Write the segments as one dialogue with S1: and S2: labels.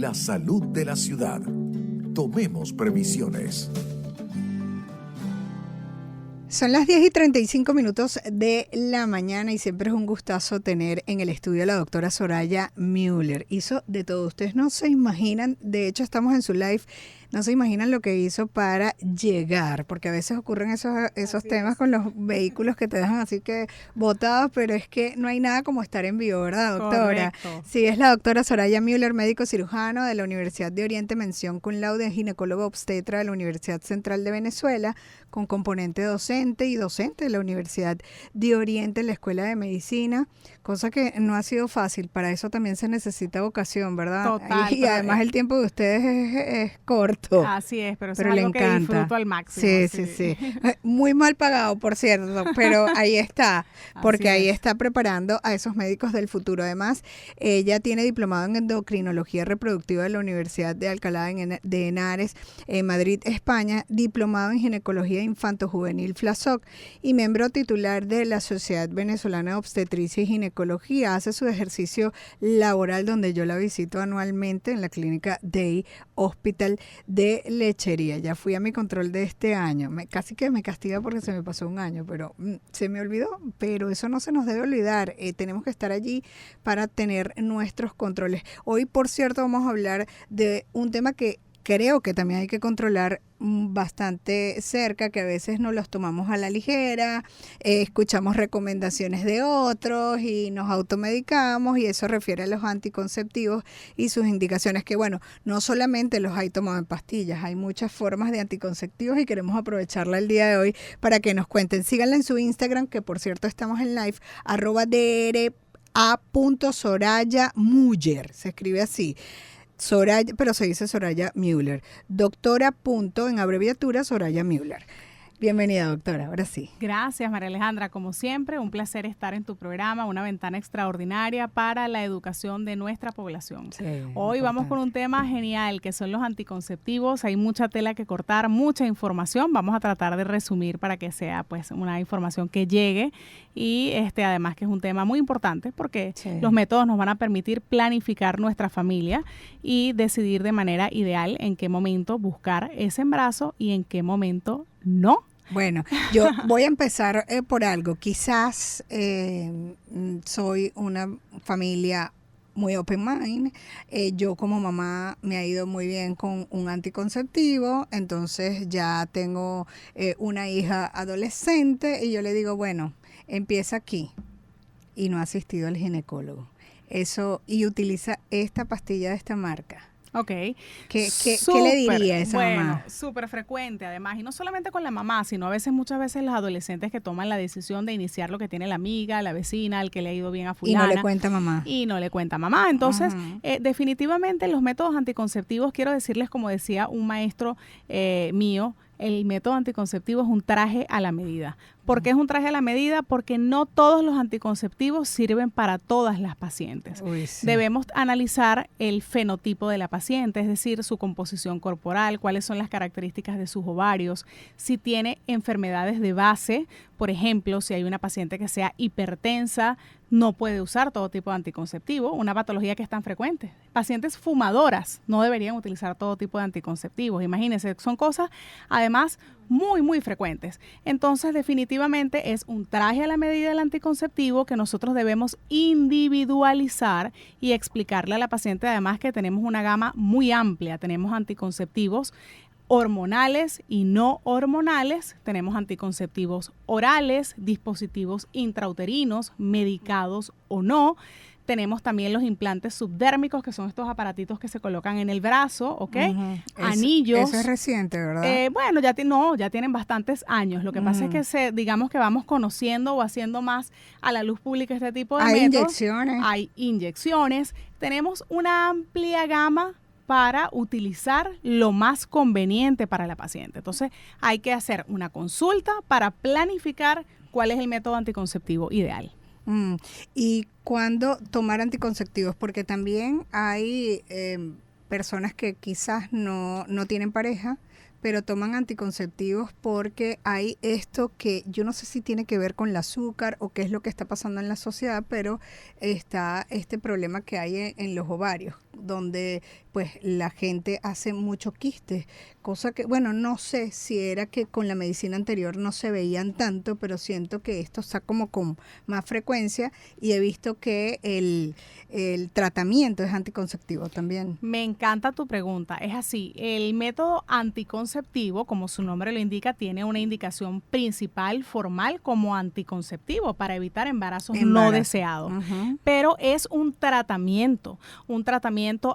S1: la salud de la ciudad. Tomemos previsiones.
S2: Son las 10:35 de la mañana y siempre es un gustazo tener en el estudio a la doctora Soraya Müller. Hizo de todo, ustedes no se imaginan, de hecho estamos en su live, no se imaginan lo que hizo para llegar, porque a veces ocurren esos temas con los vehículos que te dejan así que botados, pero es que no hay nada como estar en vivo, ¿verdad, doctora?
S3: Correcto.
S2: Sí, es la doctora Soraya Müller, médico cirujano de la Universidad de Oriente, mención cum laude, ginecólogo obstetra de la Universidad Central de Venezuela, con componente docente y docente de la Universidad de Oriente en la Escuela de Medicina, cosa que no ha sido fácil, para eso también se necesita vocación, ¿verdad?
S3: Total,
S2: Y además el tiempo de ustedes es corto.
S3: Así es, pero eso
S2: Pero
S3: es
S2: le
S3: algo que
S2: encanta.
S3: disfruto al máximo.
S2: Sí. Muy mal pagado, por cierto, pero ahí está, porque
S3: Así
S2: ahí
S3: es.
S2: está preparando a esos médicos del futuro. Además, ella tiene diplomado en endocrinología reproductiva de la Universidad de Alcalá de Henares, en Madrid, España, diplomado en ginecología infanto-juvenil FLASOC y miembro titular de la Sociedad Venezolana de Obstetricia y Ginecología. Hace su ejercicio laboral donde yo la visito anualmente en la clínica Day Hospital de Lechería. Ya fui a mi control de este año. Casi que me castiga porque se me pasó un año, pero se me olvidó. Pero eso no se nos debe olvidar. Tenemos que estar allí para tener nuestros controles. Hoy, por cierto, vamos a hablar de un tema que creo que también hay que controlar bastante cerca, que a veces no los tomamos a la ligera, escuchamos recomendaciones de otros y nos automedicamos, y eso refiere a los anticonceptivos y sus indicaciones, que bueno, no solamente los hay tomado en pastillas, hay muchas formas de anticonceptivos y queremos aprovecharla el día de hoy para que nos cuenten. Síganla en su Instagram, que por cierto estamos en live, @DRA.SorayaMüller, se escribe así. Soraya, pero se dice Soraya Müller. Doctora punto, en abreviatura, Soraya Müller. Bienvenida, doctora, ahora sí.
S3: Gracias, María Alejandra. Como siempre, un placer estar en tu programa, una ventana extraordinaria para la educación de nuestra población.
S2: Sí,
S3: Hoy vamos con un tema genial, que son los anticonceptivos. Hay mucha tela que cortar, mucha información. Vamos a tratar de resumir para que sea pues una información que llegue y además que es un tema muy importante porque los métodos nos van a permitir planificar nuestra familia y decidir de manera ideal en qué momento buscar ese embarazo y en qué momento no.
S2: Bueno, yo voy a empezar por algo. Quizás soy una familia muy open mind. Yo como mamá me ha ido muy bien con un anticonceptivo, entonces ya tengo una hija adolescente y yo le digo, bueno, empieza aquí, y no ha asistido al ginecólogo. Eso, y utiliza esta pastilla de esta marca.
S3: Ok.
S2: ¿Qué le diría a esa mamá?
S3: Bueno, súper frecuente además, y no solamente con la mamá, sino muchas veces los adolescentes que toman la decisión de iniciar lo que tiene la amiga, la vecina, el que le ha ido bien a fulana.
S2: Y no le cuenta mamá.
S3: Y no le cuenta mamá. Entonces, definitivamente los métodos anticonceptivos, quiero decirles, como decía un maestro mío, el método anticonceptivo es un traje a la medida. ¿Por qué es un traje a la medida? Porque no todos los anticonceptivos sirven para todas las pacientes.
S2: Uy, sí.
S3: Debemos analizar el fenotipo de la paciente, es decir, su composición corporal, cuáles son las características de sus ovarios, si tiene enfermedades de base, por ejemplo, si hay una paciente que sea hipertensa, no puede usar todo tipo de anticonceptivo, una patología que es tan frecuente. Pacientes fumadoras no deberían utilizar todo tipo de anticonceptivos. Imagínense, son cosas además muy, muy frecuentes. Entonces, definitivamente es un traje a la medida del anticonceptivo que nosotros debemos individualizar y explicarle a la paciente además que tenemos una gama muy amplia. Tenemos anticonceptivos hormonales y no hormonales, tenemos anticonceptivos orales, dispositivos intrauterinos, medicados o no. Tenemos también los implantes subdérmicos, que son estos aparatitos que se colocan en el brazo, ¿ok? Anillos.
S2: Eso es reciente, ¿verdad?
S3: Bueno, ya tienen bastantes años. Lo que pasa es que digamos que vamos conociendo o haciendo más a la luz pública este tipo de métodos. Hay inyecciones. Tenemos una amplia gama para utilizar lo más conveniente para la paciente. Entonces, hay que hacer una consulta para planificar cuál es el método anticonceptivo ideal.
S2: ¿Y cuándo tomar anticonceptivos? Porque también hay personas que quizás no tienen pareja, pero toman anticonceptivos porque hay esto que yo no sé si tiene que ver con el azúcar o qué es lo que está pasando en la sociedad, pero está este problema que hay en los ovarios. donde pues la gente hace mucho quistes, cosa que, bueno, no sé si era que con la medicina anterior no se veían tanto, pero siento que esto está como con más frecuencia y he visto que el tratamiento es anticonceptivo también.
S3: Me encanta tu pregunta. Es así, el método anticonceptivo, como su nombre lo indica, tiene una indicación principal formal como anticonceptivo para evitar embarazos no deseados. Pero es un tratamiento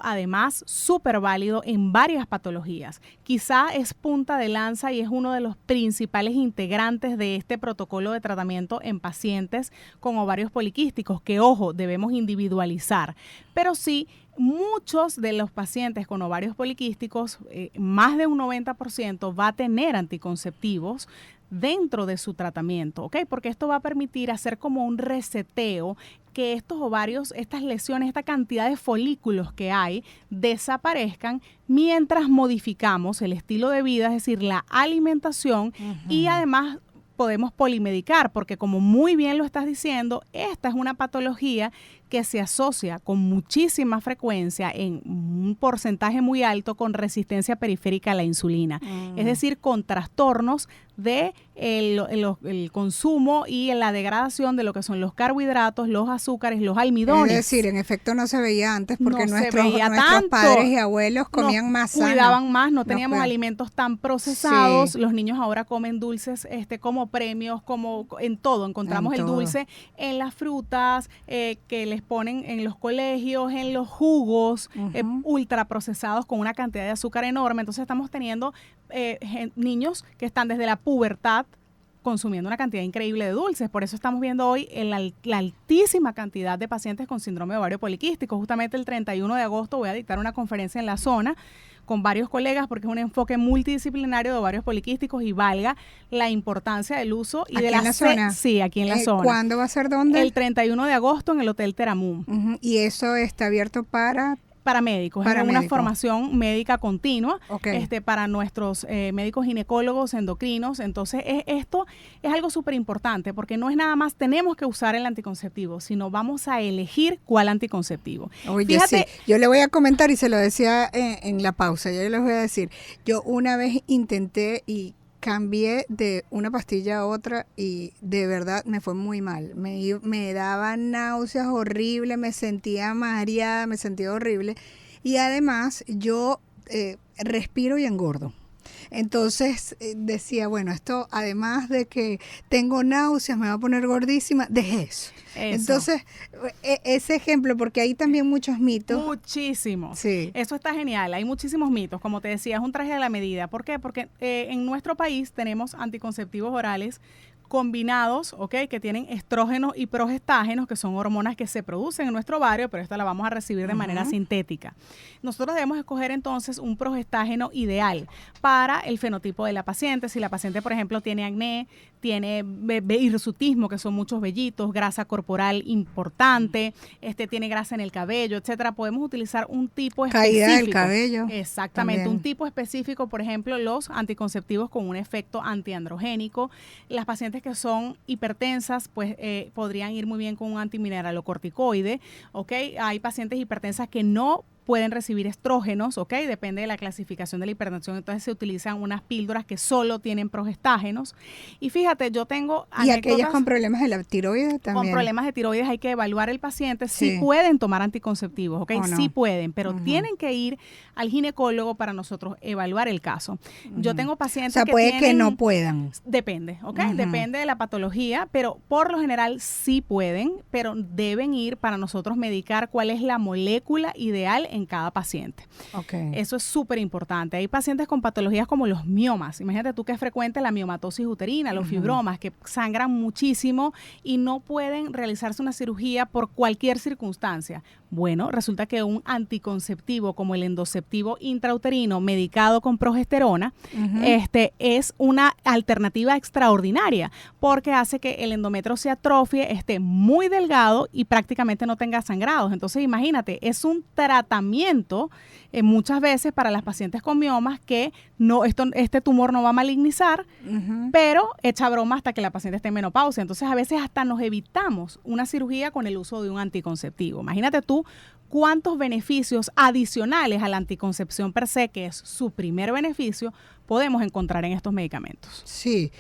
S3: además súper válido en varias patologías. Quizá es punta de lanza y es uno de los principales integrantes de este protocolo de tratamiento en pacientes con ovarios poliquísticos, que ojo, debemos individualizar. Pero sí, muchos de los pacientes con ovarios poliquísticos, más de un 90% va a tener anticonceptivos dentro de su tratamiento, ¿ok? Porque esto va a permitir hacer como un reseteo, que estos ovarios, estas lesiones, esta cantidad de folículos que hay, desaparezcan mientras modificamos el estilo de vida, es decir, la alimentación y además podemos polimedicar, porque como muy bien lo estás diciendo, esta es una patología que se asocia con muchísima frecuencia en un porcentaje muy alto con resistencia periférica a la insulina, es decir, con trastornos de el consumo y la degradación de lo que son los carbohidratos, los azúcares, los almidones.
S2: Es decir, en efecto no se veía antes porque
S3: no
S2: nuestros padres y abuelos comían más sano.
S3: Cuidaban más, no teníamos alimentos tan procesados. Sí. Los niños ahora comen dulces como premios, como en todo. Encontramos el dulce en las frutas que les ponen en los colegios, en los jugos ultraprocesados con una cantidad de azúcar enorme. Entonces estamos teniendo niños que están desde la pubertad consumiendo una cantidad increíble de dulces. Por eso estamos viendo hoy la altísima cantidad de pacientes con síndrome de ovario poliquístico. Justamente el 31 de agosto voy a dictar una conferencia en la zona con varios colegas porque es un enfoque multidisciplinario de ovarios poliquísticos y valga la importancia del uso y de
S2: la zona.
S3: Sí, aquí en la zona.
S2: ¿Cuándo va a ser? ¿Dónde?
S3: El 31 de agosto en el Hotel Teramún.
S2: ¿Y eso está abierto para
S3: médicos? Es una formación médica continua para nuestros médicos ginecólogos, endocrinos. Entonces, esto es algo súper importante porque no es nada más tenemos que usar el anticonceptivo, sino vamos a elegir cuál anticonceptivo.
S2: Oye, fíjate, sí, yo le voy a comentar y se lo decía en la pausa, yo les voy a decir, yo una vez intenté y cambié de una pastilla a otra y de verdad me fue muy mal. Me daba náuseas horribles, me sentía mareada, me sentía horrible. Y además yo respiro y engordo. Entonces decía, bueno, esto además de que tengo náuseas, me va a poner gordísima, dejé eso. Entonces, ese ejemplo, porque hay también muchos mitos.
S3: Muchísimos.
S2: Sí.
S3: Eso está genial. Hay muchísimos mitos. Como te decía, es un traje a la medida. ¿Por qué? Porque en nuestro país tenemos anticonceptivos orales combinados, que tienen estrógenos y progestágenos, que son hormonas que se producen en nuestro ovario, pero esta la vamos a recibir de manera sintética. Nosotros debemos escoger entonces un progestágeno ideal para el fenotipo de la paciente. Si la paciente, por ejemplo, tiene acné, tiene hirsutismo, que son muchos vellitos, grasa corporal importante, tiene grasa en el cabello, etcétera, podemos utilizar un tipo específico.
S2: Caída del cabello.
S3: Exactamente,
S2: también.
S3: Un tipo específico, por ejemplo, los anticonceptivos con un efecto antiandrogénico. Las pacientes que son hipertensas, pues podrían ir muy bien con un antimineralocorticoide, Hay pacientes hipertensas que no pueden recibir estrógenos, depende de la clasificación de la hipertensión, entonces se utilizan unas píldoras que solo tienen progestágenos. Y fíjate, yo tengo
S2: y aquellas con problemas de la tiroides también.
S3: Con problemas de tiroides hay que evaluar el paciente, sí pueden tomar anticonceptivos,
S2: no?
S3: Sí pueden, pero tienen que ir al ginecólogo para nosotros evaluar el caso. Yo tengo pacientes que
S2: puede que no puedan.
S3: Depende, Depende de la patología, pero por lo general sí pueden, pero deben ir para nosotros medicar cuál es la molécula ideal en cada paciente. Eso es súper importante. Hay pacientes con patologías como los miomas. Imagínate tú que es frecuente la miomatosis uterina, los fibromas, que sangran muchísimo y no pueden realizarse una cirugía por cualquier circunstancia. Bueno, resulta que un anticonceptivo como el endoceptivo intrauterino medicado con progesterona es una alternativa extraordinaria porque hace que el endometrio se atrofie, esté muy delgado y prácticamente no tenga sangrados. Entonces, imagínate, es un tratamiento muchas veces para las pacientes con miomas que este tumor no va a malignizar, pero echa broma hasta que la paciente esté en menopausia. Entonces, a veces hasta nos evitamos una cirugía con el uso de un anticonceptivo. Imagínate tú cuántos beneficios adicionales a la anticoncepción per se, que es su primer beneficio, podemos encontrar en estos medicamentos.
S2: Sí.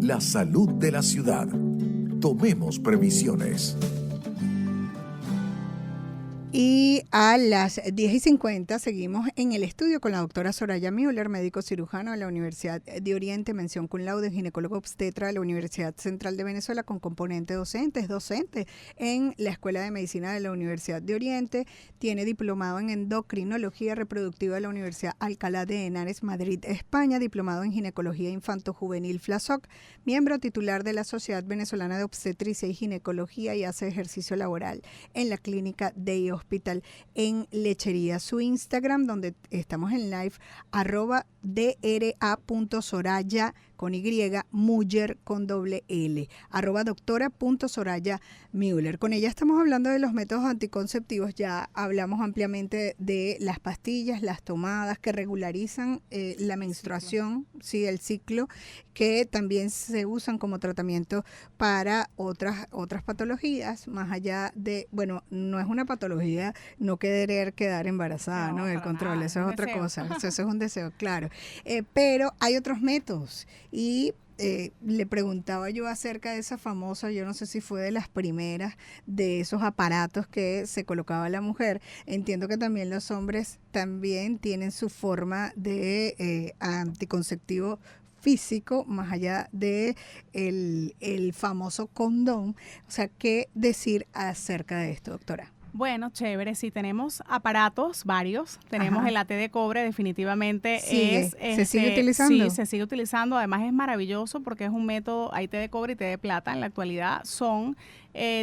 S1: La salud de la ciudad. Tomemos previsiones.
S2: Y a las 10:50 seguimos en el estudio con la doctora Soraya Müller, médico cirujano de la Universidad de Oriente, mención cum laude, ginecólogo obstetra de la Universidad Central de Venezuela con componente docente, es docente en la Escuela de Medicina de la Universidad de Oriente, tiene diplomado en endocrinología reproductiva de la Universidad Alcalá de Henares, Madrid, España, diplomado en ginecología infanto-juvenil FLASOC, miembro titular de la Sociedad Venezolana de Obstetricia y Ginecología y hace ejercicio laboral en la clínica de Hospital en Lechería. Su Instagram, donde estamos en live, @dra.soraya con Y, Müller con doble L, @doctora.Soraya Müller. Con ella estamos hablando de los métodos anticonceptivos. Ya hablamos ampliamente de las pastillas, las tomadas que regularizan la menstruación, sí, el ciclo, que también se usan como tratamiento para otras patologías, más allá de, bueno, no es una patología no querer quedar embarazada, ¿no? El control, nada, eso es otra cosa, eso es un deseo, claro. Pero hay otros métodos y le preguntaba yo acerca de esa famosa, yo no sé si fue de las primeras, de esos aparatos que se colocaba la mujer. Entiendo que también los hombres también tienen su forma de anticonceptivo físico, más allá de el famoso condón. O sea, ¿qué decir acerca de esto, doctora?
S3: Bueno, chévere, sí, tenemos aparatos varios, tenemos el AT de cobre, definitivamente
S2: ¿Se sigue utilizando?
S3: Sí, se sigue utilizando, además es maravilloso porque es un método, hay té de cobre y té de plata, en la actualidad son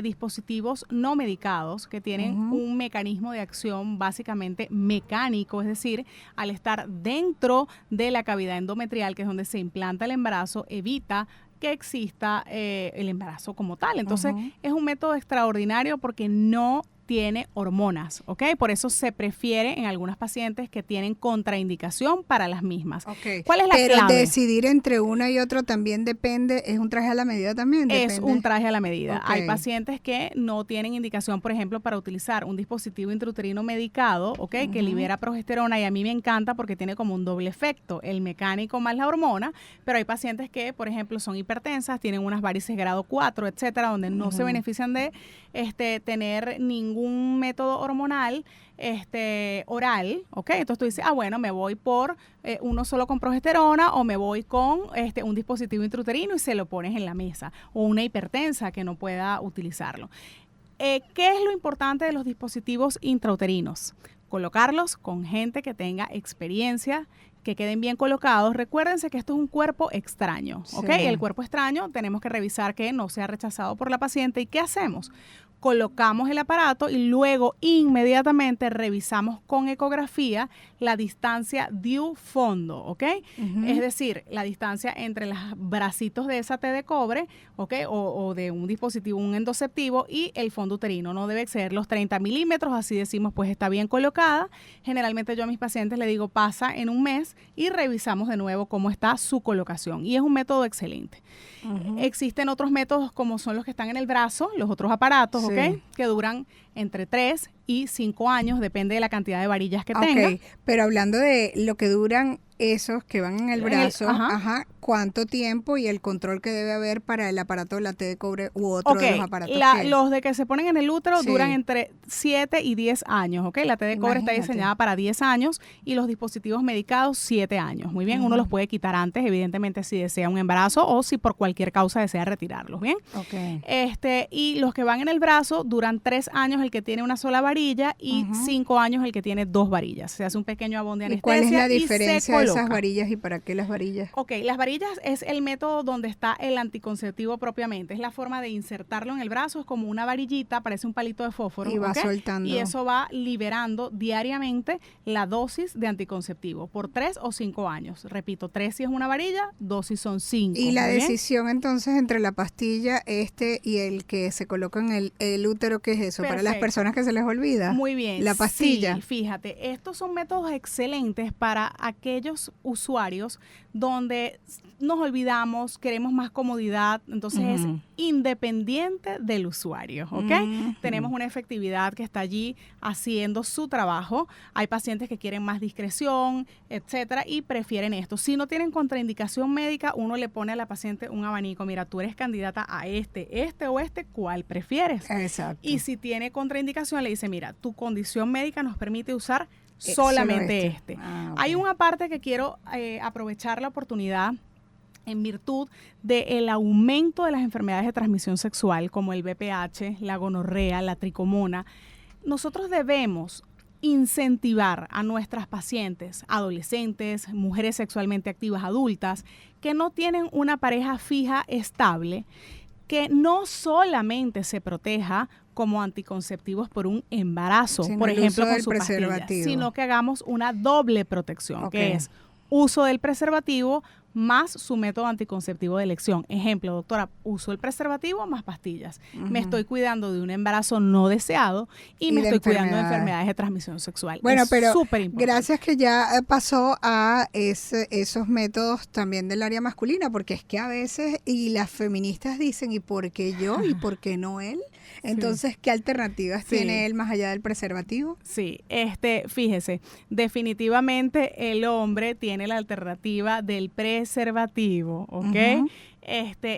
S3: dispositivos no medicados que tienen un mecanismo de acción básicamente mecánico, es decir, al estar dentro de la cavidad endometrial, que es donde se implanta el embarazo, evita que exista el embarazo como tal. Entonces, es un método extraordinario porque no tiene hormonas, ¿ok? Por eso se prefiere en algunas pacientes que tienen contraindicación para las mismas.
S2: Okay.
S3: ¿Cuál es la
S2: clave? Pero decidir entre una y otra también depende, ¿es un traje a la medida también? Depende.
S3: Es un traje a la medida.
S2: Okay.
S3: Hay pacientes que no tienen indicación, por ejemplo, para utilizar un dispositivo intrauterino medicado, ¿ok? Que libera progesterona y a mí me encanta porque tiene como un doble efecto, el mecánico más la hormona, pero hay pacientes que, por ejemplo, son hipertensas, tienen unas varices grado 4, etcétera, donde no se benefician de tener ningún método hormonal oral, ¿ok? Entonces tú dices, bueno, me voy por uno solo con progesterona o me voy con un dispositivo intrauterino y se lo pones en la mesa, o una hipertensa que no pueda utilizarlo. ¿Qué es lo importante de los dispositivos intrauterinos? Colocarlos con gente que tenga experiencia, que queden bien colocados. Recuérdense que esto es un cuerpo extraño, ¿ok? Sí. El cuerpo extraño tenemos que revisar que no sea rechazado por la paciente. ¿Y qué hacemos? Colocamos el aparato y luego inmediatamente revisamos con ecografía la distancia DIU-fondo, ¿ok? Es decir, la distancia entre los bracitos de esa T de cobre, ¿ok? O de un dispositivo, un endoceptivo y el fondo uterino. No debe exceder los 30 milímetros, así decimos, pues está bien colocada. Generalmente yo a mis pacientes les digo, pasa en un mes y revisamos de nuevo cómo está su colocación. Y es un método excelente. Existen otros métodos como son los que están en el brazo, los otros aparatos, ¿ok? Que duran entre 3 y 5 años, depende de la cantidad de varillas que tenga.
S2: Pero hablando de lo que duran esos que van en el brazo, ¿cuánto tiempo y el control que debe haber para el aparato de la T de cobre u otro de los aparatos?
S3: Los de que se ponen en el útero duran entre 7 y 10 años, ¿ok? La T de cobre está diseñada para 10 años y los dispositivos medicados 7 años. Muy bien, uno los puede quitar antes, evidentemente, si desea un embarazo o si por cualquier causa desea retirarlos, ¿bien? Y los que van en el brazo duran 3 años el que tiene una sola varilla y 5 años el que tiene 2 varillas. Se hace un pequeño abón de anestesia.
S2: ¿Y cuál es la diferencia de esas varillas y para qué las varillas?
S3: Ok, las varillas es el método donde está el anticonceptivo propiamente. Es la forma de insertarlo en el brazo, es como una varillita, parece un palito de fósforo.
S2: Y va soltando.
S3: Y eso va liberando diariamente la dosis de anticonceptivo por 3 o 5 años. Repito, 3 si es una varilla, 2 si son 5.
S2: Y la decisión entonces entre la pastilla y el que se coloca en el útero, ¿qué es eso? Perfecto. Para las personas que se les olvida.
S3: Muy bien.
S2: La pastilla.
S3: Sí, fíjate, estos son métodos excelentes para aquellos usuarios donde nos olvidamos, queremos más comodidad, entonces es independiente del usuario, ¿ok? Tenemos una efectividad que está allí haciendo su trabajo. Hay pacientes que quieren más discreción, etcétera, y prefieren esto. Si no tienen contraindicación médica, uno le pone a la paciente un abanico. Mira, tú eres candidata a este o este, ¿cuál prefieres?
S2: Exacto.
S3: Y si tiene contraindicación, le dice, mira, tu condición médica nos permite usar solamente este.
S2: Okay.
S3: Hay una parte que quiero aprovechar la oportunidad en virtud del aumento de las enfermedades de transmisión sexual, como el VPH, la gonorrea, la tricomona. Nosotros debemos incentivar a nuestras pacientes, adolescentes, mujeres sexualmente activas adultas, que no tienen una pareja fija estable, que no solamente se proteja como anticonceptivos por un embarazo, por ejemplo con su pastilla, sino que hagamos una doble protección, que es uso del preservativo más su método anticonceptivo de elección. Ejemplo, doctora, uso el preservativo más pastillas. Me estoy cuidando de un embarazo no deseado y me estoy cuidando de enfermedades de transmisión sexual.
S2: Bueno,
S3: es
S2: pero
S3: súper importante.
S2: Gracias que ya pasó a esos métodos también del área masculina, porque es que a veces, y las feministas dicen, ¿y por qué yo? ¿Y por qué no él? Entonces, ¿qué alternativas tiene él más allá del preservativo?
S3: Sí, fíjese, definitivamente el hombre tiene la alternativa del preservativo, ¿ok?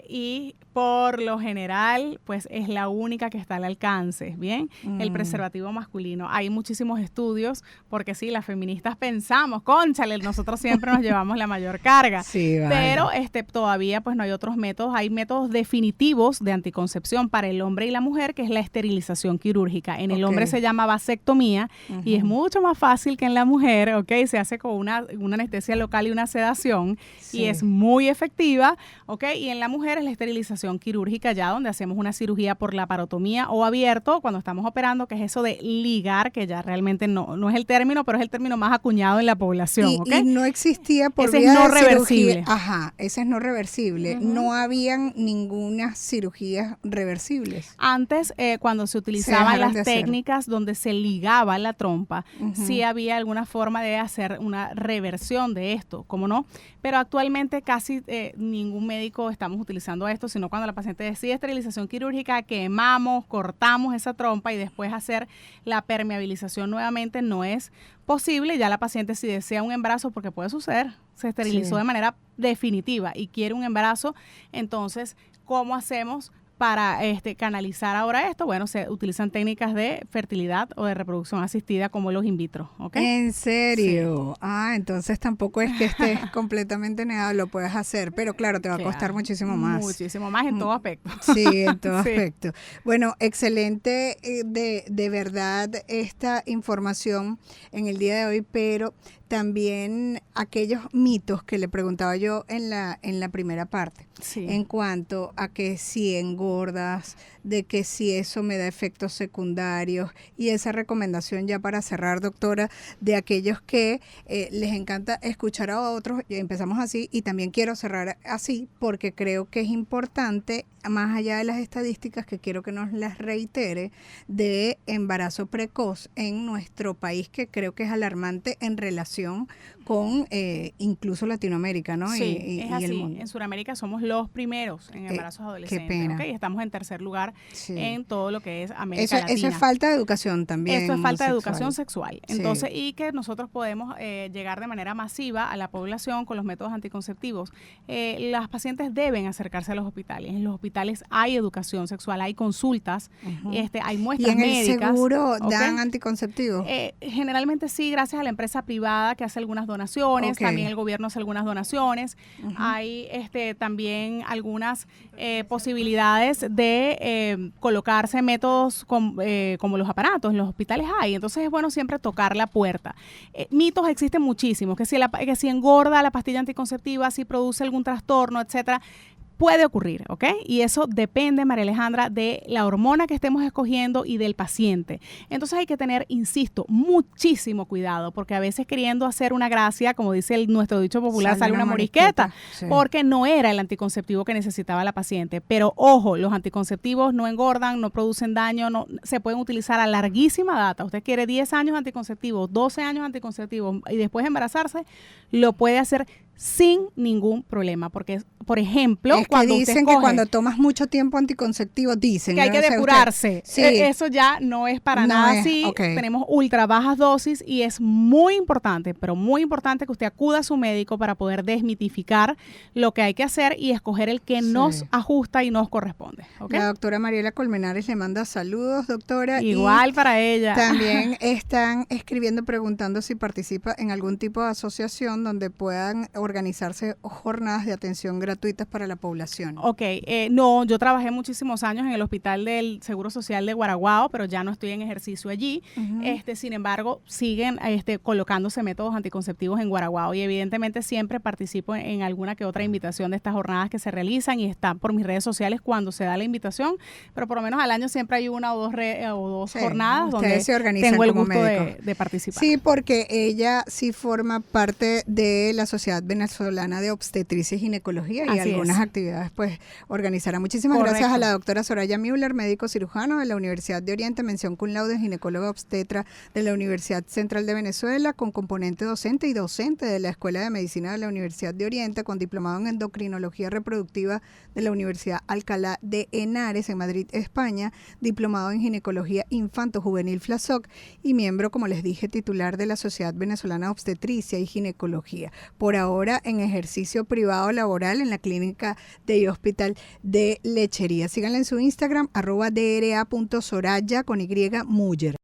S3: Y por lo general, pues es la única que está al alcance, ¿bien? El preservativo masculino. Hay muchísimos estudios, porque sí, las feministas pensamos, cónchale, nosotros siempre nos llevamos la mayor carga.
S2: Sí, vale.
S3: Pero todavía pues no hay otros métodos. Hay métodos definitivos de anticoncepción para el hombre y la mujer, que es la esterilización quirúrgica. En el hombre se llama vasectomía y es mucho más fácil que en la mujer, ¿ok? Se hace con una anestesia local y una sedación y es muy efectiva, ¿ok? Y en la mujer es la esterilización quirúrgica, ya donde hacemos una cirugía por laparotomía o abierto cuando estamos operando, que es eso de ligar, que ya realmente no es el término, pero es el término más acuñado en la población.
S2: Y no existía por
S3: ese
S2: vía
S3: es no
S2: de
S3: reversible.
S2: Cirugía. Ajá, ese es no reversible. No habían ninguna cirugías reversibles.
S3: Antes, cuando se utilizaban las técnicas donde se ligaba la trompa, sí había alguna forma de hacer una reversión de esto, ¿cómo no? Pero actualmente casi ningún médico estamos utilizando esto, sino cuando la paciente decide esterilización quirúrgica, quemamos, cortamos esa trompa y después hacer la permeabilización nuevamente no es posible. Ya la paciente, si desea un embarazo, porque puede suceder, se esterilizó de manera definitiva y quiere un embarazo, entonces, ¿cómo hacemos para canalizar ahora esto? Bueno, se utilizan técnicas de fertilidad o de reproducción asistida como los in vitro, ¿ok?
S2: ¿En serio? Sí. Entonces tampoco es que estés completamente negado, lo puedes hacer, pero claro, te va a costar muchísimo más.
S3: Muchísimo más en todo aspecto.
S2: Sí, en todo aspecto. Bueno, excelente de verdad esta información en el día de hoy, pero también aquellos mitos que le preguntaba yo en la primera parte, en cuanto a que si engordas, de que si eso me da efectos secundarios, y esa recomendación ya para cerrar, doctora, de aquellos que les encanta escuchar a otros, y empezamos así, y también quiero cerrar así, porque creo que es importante, más allá de las estadísticas que quiero que nos las reitere, de embarazo precoz en nuestro país, que creo que es alarmante en relación con incluso Latinoamérica, ¿no?
S3: Sí,
S2: y
S3: es así.
S2: el mundo.
S3: En Sudamérica somos los primeros en embarazos adolescentes.
S2: Qué pena.
S3: ¿Okay? Estamos en tercer lugar en todo lo que es América Latina.
S2: Eso es falta de educación también.
S3: Eso es falta de educación sexual. Entonces, y que nosotros podemos llegar de manera masiva a la población con los métodos anticonceptivos. Las pacientes deben acercarse a los hospitales. En los hospitales hay educación sexual, hay consultas, hay muestras médicas.
S2: ¿Y en el seguro dan anticonceptivos?
S3: Generalmente sí, gracias a la empresa privada que hace algunas donaciones, también el gobierno hace algunas donaciones. Hay también algunas posibilidades de colocarse métodos como los aparatos, en los hospitales hay. Entonces es bueno siempre tocar la puerta. Mitos existen muchísimos, que si engorda la pastilla anticonceptiva, si produce algún trastorno, etcétera. Puede ocurrir, ¿ok? Y eso depende, María Alejandra, de la hormona que estemos escogiendo y del paciente. Entonces hay que tener, insisto, muchísimo cuidado, porque a veces queriendo hacer una gracia, como dice nuestro dicho popular, sale una morisqueta, porque no era el anticonceptivo que necesitaba la paciente. Pero ojo, los anticonceptivos no engordan, no producen daño, se pueden utilizar a larguísima data. Usted quiere 10 años anticonceptivos, 12 años anticonceptivos y después embarazarse, lo puede hacer sin ningún problema, porque, por ejemplo,
S2: es que
S3: cuando
S2: dicen
S3: usted
S2: que
S3: coge,
S2: cuando tomas mucho tiempo anticonceptivo, dicen
S3: que hay
S2: ¿no?
S3: que
S2: O sea,
S3: depurarse.
S2: sí.
S3: Eso ya no es para
S2: No
S3: nada
S2: es,
S3: así.
S2: ok.
S3: Tenemos ultra bajas dosis y es muy importante, pero muy importante que usted acuda a su médico para poder desmitificar lo que hay que hacer y escoger el que nos ajusta y nos corresponde. ¿Okay?
S2: La doctora Mariela Colmenares le manda saludos, doctora.
S3: Igual para ella.
S2: También están escribiendo preguntando si participa en algún tipo de asociación donde puedan organizarse jornadas de atención gratuitas para la población.
S3: Ok, no, yo trabajé muchísimos años en el Hospital del Seguro Social de Guaraguao, pero ya no estoy en ejercicio allí. Sin embargo, siguen colocándose métodos anticonceptivos en Guaraguao y evidentemente siempre participo en alguna que otra invitación de estas jornadas que se realizan y están por mis redes sociales cuando se da la invitación, pero por lo menos al año siempre hay una o dos jornadas donde
S2: se organizan
S3: tengo el
S2: como
S3: gusto
S2: médicos
S3: de participar.
S2: Sí, porque ella sí forma parte de la Sociedad Venezolana de Obstetricia y Ginecología y
S3: Así
S2: algunas
S3: es.
S2: actividades pues organizará. Muchísimas
S3: Correcto.
S2: gracias a la doctora Soraya Müller, médico cirujano de la Universidad de Oriente, mención cum laude, ginecóloga obstetra de la Universidad Central de Venezuela, con componente docente y docente de la Escuela de Medicina de la Universidad de Oriente, con diplomado en endocrinología reproductiva de la Universidad Alcalá de Henares en Madrid, España, diplomado en ginecología infanto-juvenil FLASOC y miembro, como les dije, titular de la Sociedad Venezolana de Obstetricia y Ginecología. Por ahora en ejercicio privado laboral en la clínica de Hospital de Lechería. Síganla en su Instagram, @dra.soraya con Y Müller.